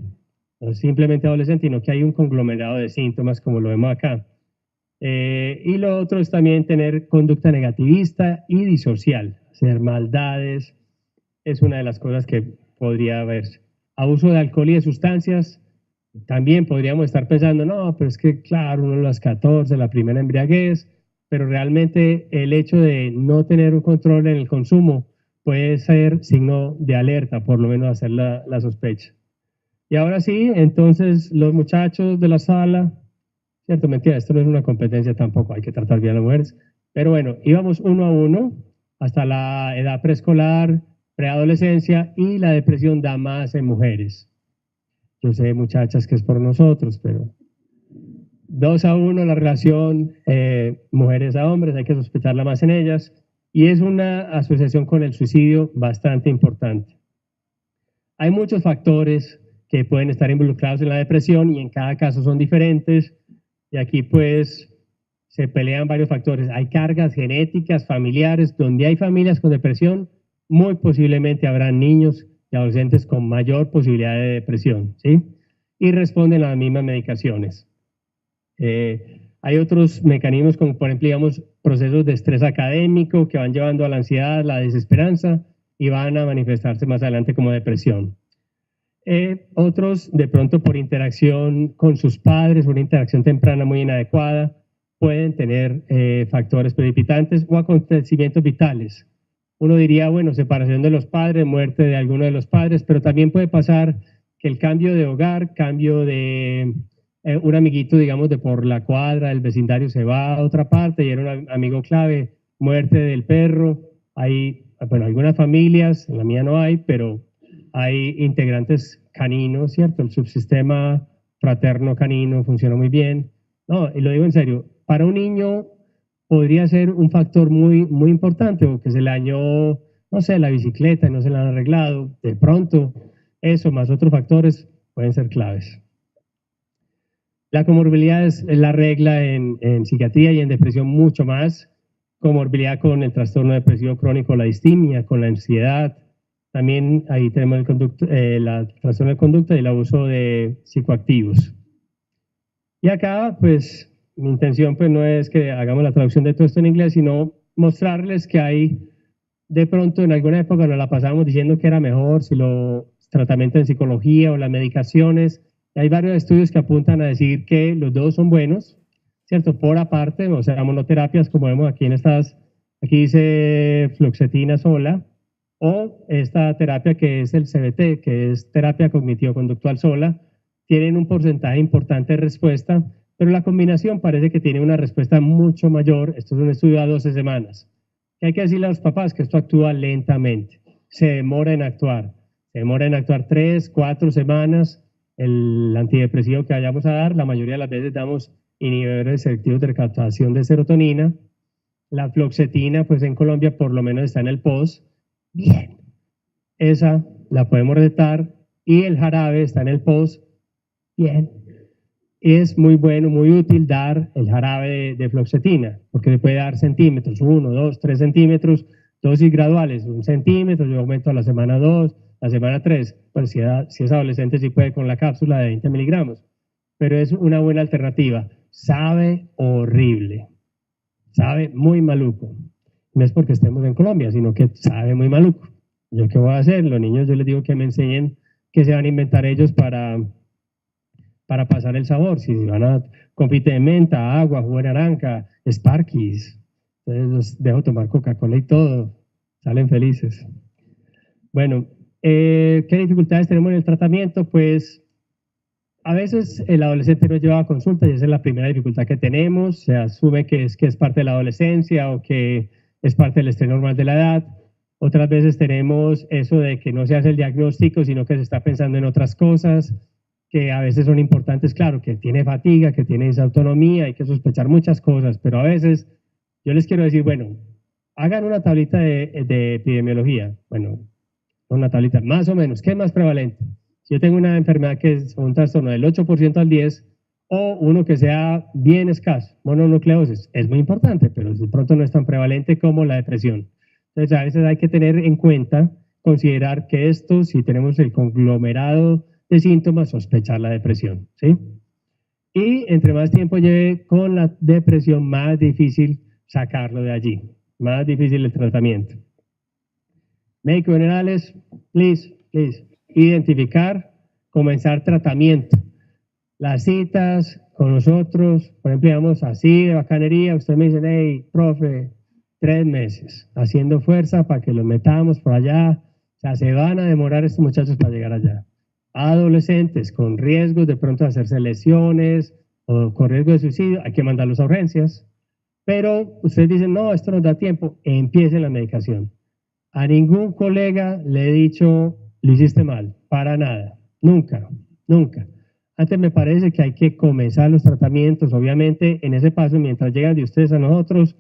no es simplemente adolescente, sino que hay un conglomerado de síntomas como lo vemos acá. Y lo otro es también tener conducta negativista y disocial, hacer maldades, es una de las cosas que podría haberse. Abuso de alcohol y de sustancias, también podríamos estar pensando, no, pero es que claro, uno a las 14, la primera embriaguez, pero realmente el hecho de no tener un control en el consumo puede ser signo de alerta, por lo menos hacer la sospecha. Y ahora sí, entonces los muchachos de la sala, cierto, mentira, esto no es una competencia tampoco, hay que tratar bien a las mujeres, pero bueno, íbamos uno a uno hasta la edad preescolar, preadolescencia, y la depresión da más en mujeres. Yo sé, muchachas, que es por nosotros, pero 2-1 la relación mujeres a hombres, hay que sospecharla más en ellas, y es una asociación con el suicidio bastante importante. Hay muchos factores que pueden estar involucrados en la depresión y en cada caso son diferentes, y aquí pues se pelean varios factores. Hay cargas genéticas, familiares. Donde hay familias con depresión, muy posiblemente habrá niños y adolescentes con mayor posibilidad de depresión, ¿sí? Y responden a las mismas medicaciones. Hay otros mecanismos como por ejemplo, digamos, procesos de estrés académico que van llevando a la ansiedad, la desesperanza y van a manifestarse más adelante como depresión. Otros, de pronto por interacción con sus padres, una interacción temprana muy inadecuada, pueden tener factores precipitantes o acontecimientos vitales. Uno diría, bueno, separación de los padres, muerte de alguno de los padres, pero también puede pasar que el cambio de hogar, cambio de un amiguito, digamos, de por la cuadra, del vecindario, se va a otra parte y era un amigo clave, muerte del perro. Hay, bueno, algunas familias, en la mía no hay, pero hay integrantes caninos, ¿cierto? El subsistema fraterno canino funciona muy bien. No, y lo digo en serio, para un niño podría ser un factor muy, muy importante, o que se le dañó, no sé, la bicicleta y no se la han arreglado. De pronto, eso más otros factores pueden ser claves. La comorbilidad es la regla en psiquiatría y en depresión mucho más. Comorbilidad con el trastorno depresivo crónico, la distimia, con la ansiedad. También ahí tenemos el trastorno de conducta y el abuso de psicoactivos. Y acá, pues, mi intención pues no es que hagamos la traducción de todo esto en inglés, sino mostrarles que hay, de pronto en alguna época nos la pasábamos diciendo que era mejor si los tratamientos en psicología o las medicaciones. Hay varios estudios que apuntan a decir que los dos son buenos, ¿cierto? Por aparte, o sea, monoterapias, como vemos aquí en estas, aquí dice fluoxetina sola, o esta terapia que es el CBT, que es terapia cognitivo-conductual sola, tienen un porcentaje importante de respuesta, pero la combinación parece que tiene una respuesta mucho mayor. Esto es un estudio a 12 semanas. Hay que decirle a los papás que esto actúa lentamente, se demora en actuar 3, 4 semanas. El antidepresivo que vayamos a dar, la mayoría de las veces damos inhibidores selectivos de recaptación de serotonina. La fluoxetina, pues en Colombia por lo menos está en el POS. Bien, esa la podemos recetar, y el jarabe está en el POS. Bien, es muy bueno, muy útil dar el jarabe de fluoxetina, porque se puede dar centímetros, 1, 2, 3 centímetros, dosis graduales, 1 centímetro, yo aumento a la semana 2, la semana 3, pues si es adolescente sí puede con la cápsula de 20 miligramos, pero es una buena alternativa. Sabe horrible, sabe muy maluco. No es porque estemos en Colombia, sino que sabe muy maluco. ¿Yo qué voy a hacer? Los niños yo les digo que me enseñen qué se van a inventar ellos para pasar el sabor. Si van a confite de menta, agua, jugo de naranja, Sparkies, entonces los dejo tomar Coca-Cola y todo, salen felices. Bueno, ¿qué dificultades tenemos en el tratamiento? Pues a veces el adolescente no lleva a consulta y esa es la primera dificultad que tenemos. Se asume que es parte de la adolescencia o que es parte del estrés normal de la edad. Otras veces tenemos eso de que no se hace el diagnóstico, sino que se está pensando en otras cosas que a veces son importantes. Claro, que tiene fatiga, que tiene desautonomía, hay que sospechar muchas cosas, pero a veces yo les quiero decir, bueno, hagan una tablita de epidemiología. Bueno, una tablita, más o menos, ¿qué es más prevalente? Si yo tengo una enfermedad que es un trastorno del 8% al 10%, o uno que sea bien escaso, mononucleosis, es muy importante, pero de pronto no es tan prevalente como la depresión. Entonces, a veces hay que tener en cuenta, considerar que esto, si tenemos el conglomerado de síntomas, sospechar la depresión, ¿sí? Y entre más tiempo lleve con la depresión, más difícil sacarlo de allí, más difícil el tratamiento. Médicos generales, please, identificar, comenzar tratamiento. Las citas con nosotros, por ejemplo, digamos así de bacanería, usted me dice, hey, profe, 3 meses, haciendo fuerza para que los metamos por allá. O sea, se van a demorar estos muchachos para llegar allá. Adolescentes con riesgos de pronto de hacerse lesiones o con riesgo de suicidio, hay que mandarlos a urgencias. Pero ustedes dicen, no, esto nos da tiempo, empiecen la medicación. A ningún colega le he dicho, lo hiciste mal, para nada, nunca, nunca. Antes me parece que hay que comenzar los tratamientos, obviamente en ese paso, mientras llegan de ustedes a nosotros,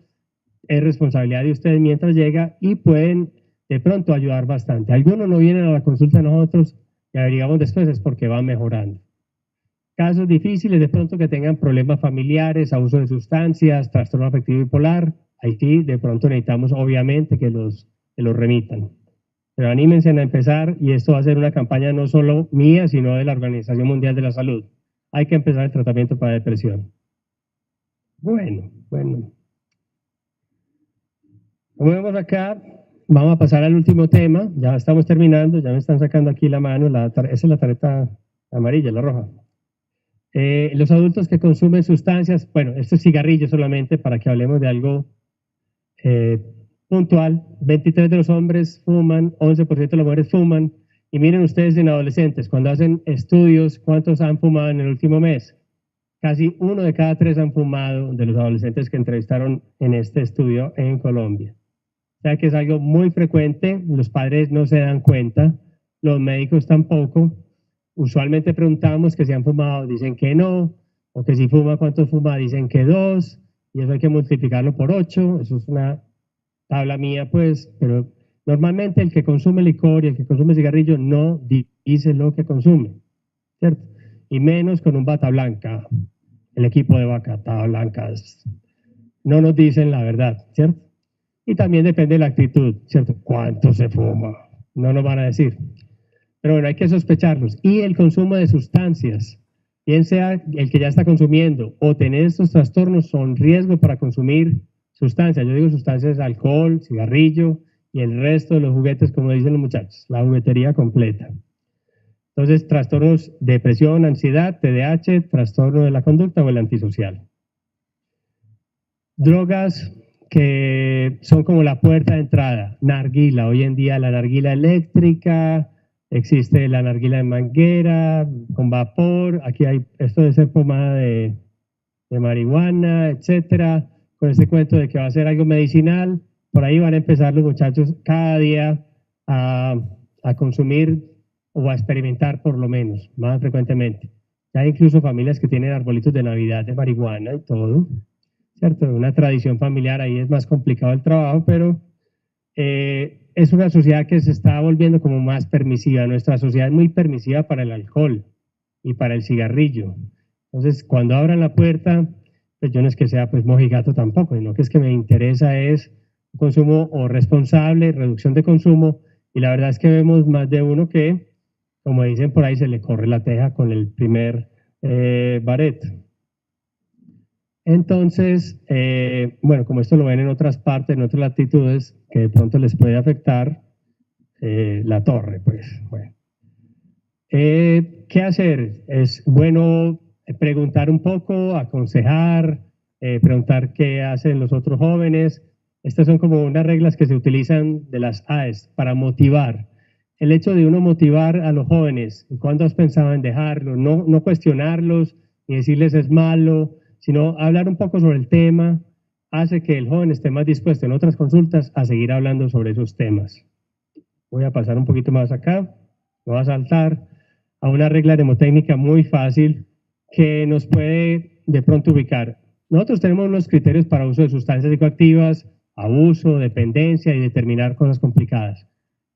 es responsabilidad de ustedes mientras llega y pueden de pronto ayudar bastante. Algunos no vienen a la consulta de nosotros y averiguamos después, es porque van mejorando. Casos difíciles, de pronto que tengan problemas familiares, abuso de sustancias, trastorno afectivo bipolar, ahí sí, de pronto necesitamos obviamente que los remitan. Pero anímense a empezar y esto va a ser una campaña no solo mía, sino de la Organización Mundial de la Salud. Hay que empezar el tratamiento para depresión. Bueno. Como vemos acá, vamos a pasar al último tema. Ya estamos terminando, ya me están sacando aquí la mano. Esa es la tarjeta amarilla, la roja. Los adultos que consumen sustancias, bueno, esto es cigarrillo solamente para que hablemos de algo puntual. 23 de los hombres fuman, 11% de las mujeres fuman. Y miren ustedes en adolescentes, cuando hacen estudios, ¿cuántos han fumado en el último mes? Casi 1 de cada 3 han fumado de los adolescentes que entrevistaron en este estudio en Colombia. O sea que es algo muy frecuente, los padres no se dan cuenta, los médicos tampoco. Usualmente preguntamos que si han fumado, dicen que no, o que si fuma, ¿cuántos fuma? Dicen que 2, y eso hay que multiplicarlo por 8, eso es una tabla mía pues, pero normalmente el que consume licor y el que consume cigarrillo no dice lo que consume, ¿cierto? Y menos con un bata blanca, el equipo de bata blancas, no nos dicen la verdad, ¿cierto? Y también depende de la actitud, ¿cierto? ¿Cuánto se fuma? No nos van a decir. Pero bueno, hay que sospecharlos. Y el consumo de sustancias, bien sea el que ya está consumiendo o tener estos trastornos, son riesgo para consumir sustancias. Yo digo sustancias, alcohol, cigarrillo y el resto de los juguetes, como dicen los muchachos, la juguetería completa. Entonces, trastornos de depresión, ansiedad, TDAH, trastorno de la conducta o el antisocial. Drogas que son como la puerta de entrada, narguila. Hoy en día la narguila eléctrica, existe la narguila de manguera, con vapor, aquí hay, esto de ser pomada de marihuana, etcétera, con ese cuento de que va a ser algo medicinal, por ahí van a empezar los muchachos cada día a consumir o a experimentar por lo menos, más frecuentemente. Ya hay incluso familias que tienen arbolitos de Navidad de marihuana y todo, ¿cierto? Una tradición familiar, ahí es más complicado el trabajo, pero es una sociedad que se está volviendo como más permisiva. Nuestra sociedad es muy permisiva para el alcohol y para el cigarrillo. Entonces, cuando abran la puerta, pues yo no es que sea pues mojigato tampoco, sino que es que me interesa es consumo o responsable, reducción de consumo, y la verdad es que vemos más de uno que, como dicen por ahí, se le corre la teja con el primer baret. Entonces, bueno, como esto lo ven en otras partes, en otras latitudes, que de pronto les puede afectar la torre, pues, bueno. ¿Qué hacer? Es bueno preguntar un poco, aconsejar, preguntar qué hacen los otros jóvenes. Estas son como unas reglas que se utilizan de las AES para motivar. El hecho de uno motivar a los jóvenes, ¿cuándo has pensado en dejarlo? No cuestionarlos, ni decirles es malo, sino hablar un poco sobre el tema, hace que el joven esté más dispuesto en otras consultas a seguir hablando sobre esos temas. Voy a pasar un poquito más acá, voy a saltar a una regla mnemotécnica muy fácil que nos puede de pronto ubicar. Nosotros tenemos unos criterios para uso de sustancias psicoactivas, abuso, dependencia y determinar cosas complicadas.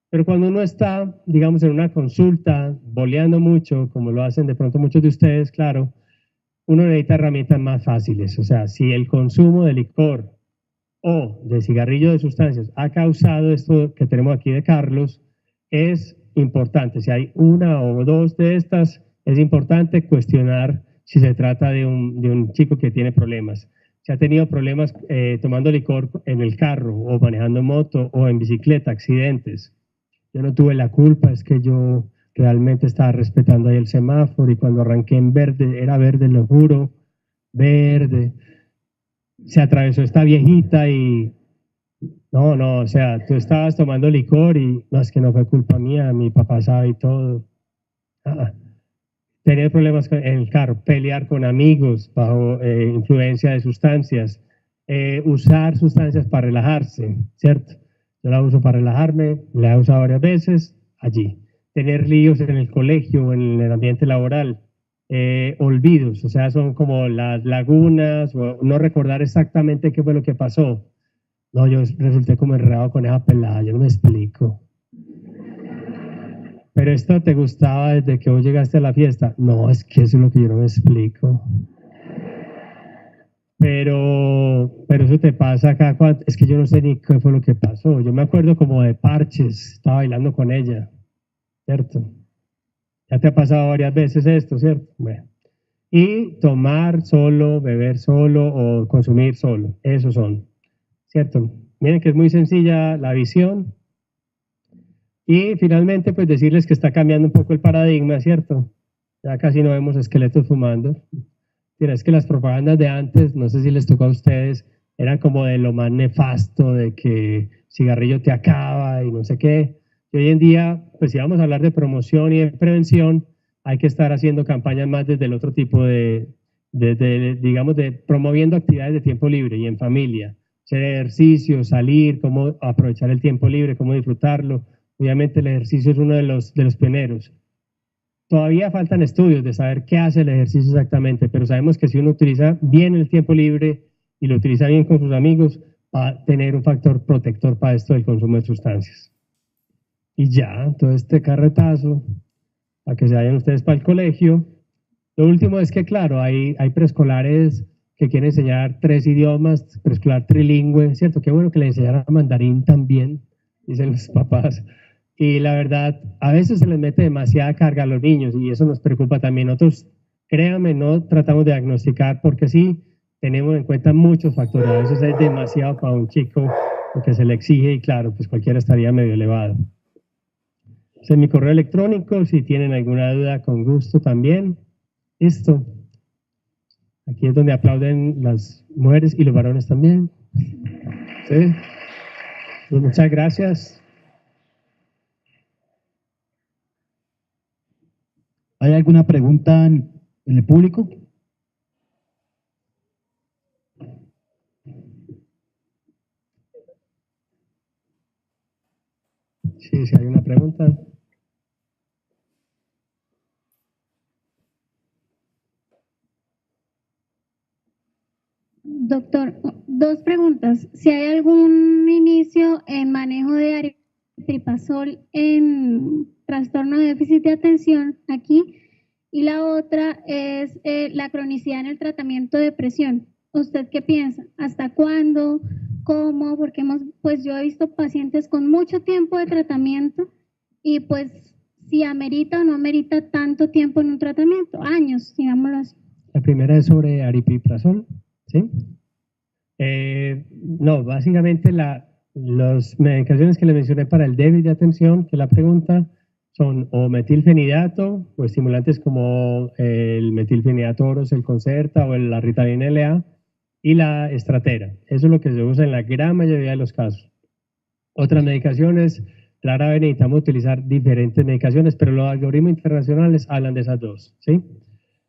Pero cuando uno está, digamos, en una consulta, boleando mucho, como lo hacen de pronto muchos de ustedes, claro, uno necesita herramientas más fáciles. O sea, si el consumo de licor o de cigarrillo de sustancias ha causado esto que tenemos aquí de Carlos, es importante. Si hay una o dos de estas, es importante cuestionar si se trata de un chico que tiene problemas. Si ha tenido problemas tomando licor en el carro o manejando moto o en bicicleta, accidentes. Yo no tuve la culpa, es que yo realmente estaba respetando ahí el semáforo y cuando arranqué en verde, era verde, lo juro, verde. Se atravesó esta viejita y no, o sea, tú estabas tomando licor y no, es que no fue culpa mía, mi papá sabe y todo. Tener problemas en el carro, pelear con amigos bajo influencia de sustancias, usar sustancias para relajarse, ¿cierto? Yo la uso para relajarme, la he usado varias veces, allí. tener líos en el colegio o en el ambiente laboral, olvidos, o sea, son como las lagunas, o no recordar exactamente qué fue lo que pasó. No, yo resulté como enredado con esa pelada, yo no me explico. Pero esto te gustaba desde que vos llegaste a la fiesta. No, es que eso es lo que yo no me explico. Pero eso te pasa acá, es que yo no sé ni qué fue lo que pasó. Yo me acuerdo como de parches, estaba bailando con ella, ¿cierto? Ya te ha pasado varias veces esto, ¿cierto? Bueno. Y tomar solo, beber solo o consumir solo, esos son, ¿cierto? Miren que es muy sencilla la visión. Y finalmente, pues decirles que está cambiando un poco el paradigma, ¿cierto? Ya casi no vemos esqueletos fumando. Mira, es que las propagandas de antes, no sé si les tocó a ustedes, eran como de lo más nefasto, de que cigarrillo te acaba y no sé qué. Y hoy en día, pues si vamos a hablar de promoción y de prevención, hay que estar haciendo campañas más desde el otro tipo digamos, de promoviendo actividades de tiempo libre y en familia. Hacer ejercicio, salir, cómo aprovechar el tiempo libre, cómo disfrutarlo. Obviamente el ejercicio es uno de los pioneros. Todavía faltan estudios de saber qué hace el ejercicio exactamente, pero sabemos que si uno utiliza bien el tiempo libre y lo utiliza bien con sus amigos, va a tener un factor protector para esto del consumo de sustancias. Y ya, todo este carretazo, a que se vayan ustedes para el colegio. Lo último es que, claro, hay preescolares que quieren enseñar 3 idiomas, preescolar trilingüe, ¿cierto? Qué bueno que le enseñaran mandarín también, dicen los papás. Y la verdad, a veces se les mete demasiada carga a los niños y eso nos preocupa también. Nosotros, créanme, no tratamos de diagnosticar porque sí, tenemos en cuenta muchos factores. A veces es demasiado para un chico lo que se le exige y claro, pues cualquiera estaría medio elevado. Ese es mi correo electrónico, si tienen alguna duda, con gusto también. Listo. Aquí es donde aplauden las mujeres y los varones también. ¿Sí? Pues muchas gracias.
¿Hay alguna pregunta en el público?
Sí, si hay una pregunta.
Doctor, 2 preguntas. Si hay algún inicio en manejo de aripiprazol en trastorno de déficit de atención aquí. Y la otra es la cronicidad en el tratamiento de depresión. ¿Usted qué piensa? ¿Hasta cuándo? ¿Cómo? Porque pues yo he visto pacientes con mucho tiempo de tratamiento y pues si amerita o no amerita tanto tiempo en un tratamiento, años, digámoslo así.
La primera es sobre aripiprazol, ¿sí? No, básicamente las medicaciones que le mencioné para el déficit de atención, que la pregunta, son o metilfenidato o estimulantes como el metilfenidato oros, el Concerta o la Ritalina LA y la estratera. Eso es lo que se usa en la gran mayoría de los casos. Otras medicaciones, rara vez necesitamos utilizar diferentes medicaciones, pero los algoritmos internacionales hablan de esas dos, ¿sí?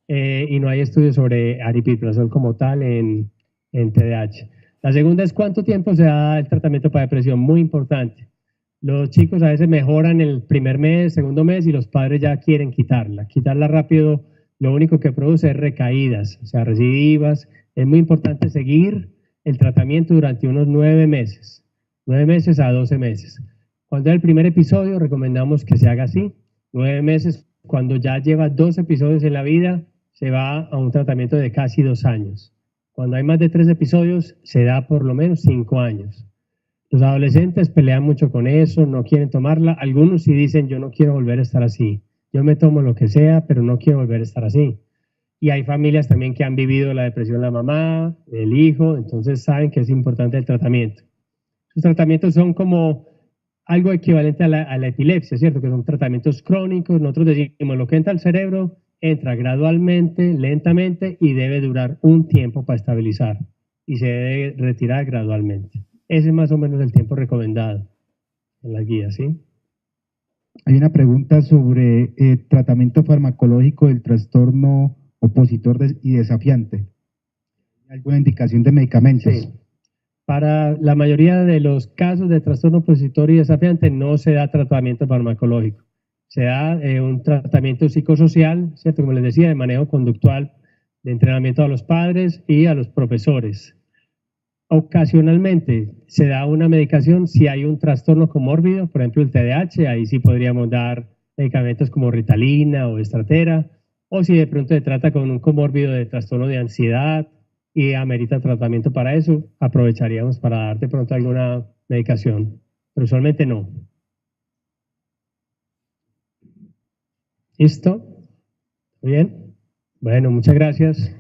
Y no hay estudios sobre aripiprazol como tal en TDAH. La segunda es cuánto tiempo se da el tratamiento para depresión, muy importante. Los chicos a veces mejoran el primer mes, segundo mes y los padres ya quieren quitarla. Quitarla rápido lo único que produce es recaídas, o sea, recidivas. Es muy importante seguir el tratamiento durante unos 9 meses, 9 meses a 12 meses. Cuando es el primer episodio recomendamos que se haga así, 9 meses. Cuando ya lleva 2 episodios en la vida, se va a un tratamiento de casi 2 años. Cuando hay más de 3 episodios, se da por lo menos 5 años. Los adolescentes pelean mucho con eso, no quieren tomarla. Algunos sí dicen, yo no quiero volver a estar así. Yo me tomo lo que sea, pero no quiero volver a estar así. Y hay familias también que han vivido la depresión, la mamá, el hijo, entonces saben que es importante el tratamiento. Sus tratamientos son como algo equivalente a la epilepsia, ¿cierto? Que son tratamientos crónicos. Nosotros decimos, lo que entra al cerebro entra gradualmente, lentamente y debe durar un tiempo para estabilizar y se debe retirar gradualmente. Ese es más o menos el tiempo recomendado en las guías, ¿sí?
Hay una pregunta sobre tratamiento farmacológico del trastorno opositor y desafiante. ¿Alguna indicación de medicamentos?
Sí. Para la mayoría de los casos de trastorno opositor y desafiante no se da tratamiento farmacológico. se da un tratamiento psicosocial, ¿cierto? Como les decía, de manejo conductual, de entrenamiento a los padres y a los profesores. Ocasionalmente se da una medicación si hay un trastorno comórbido, por ejemplo el TDAH, ahí sí podríamos dar medicamentos como Ritalina o Estratera, o si de pronto se trata con un comórbido de trastorno de ansiedad y amerita tratamiento para eso, aprovecharíamos para dar de pronto alguna medicación, pero usualmente no. ¿Listo? ¿Bien? Bueno, muchas gracias.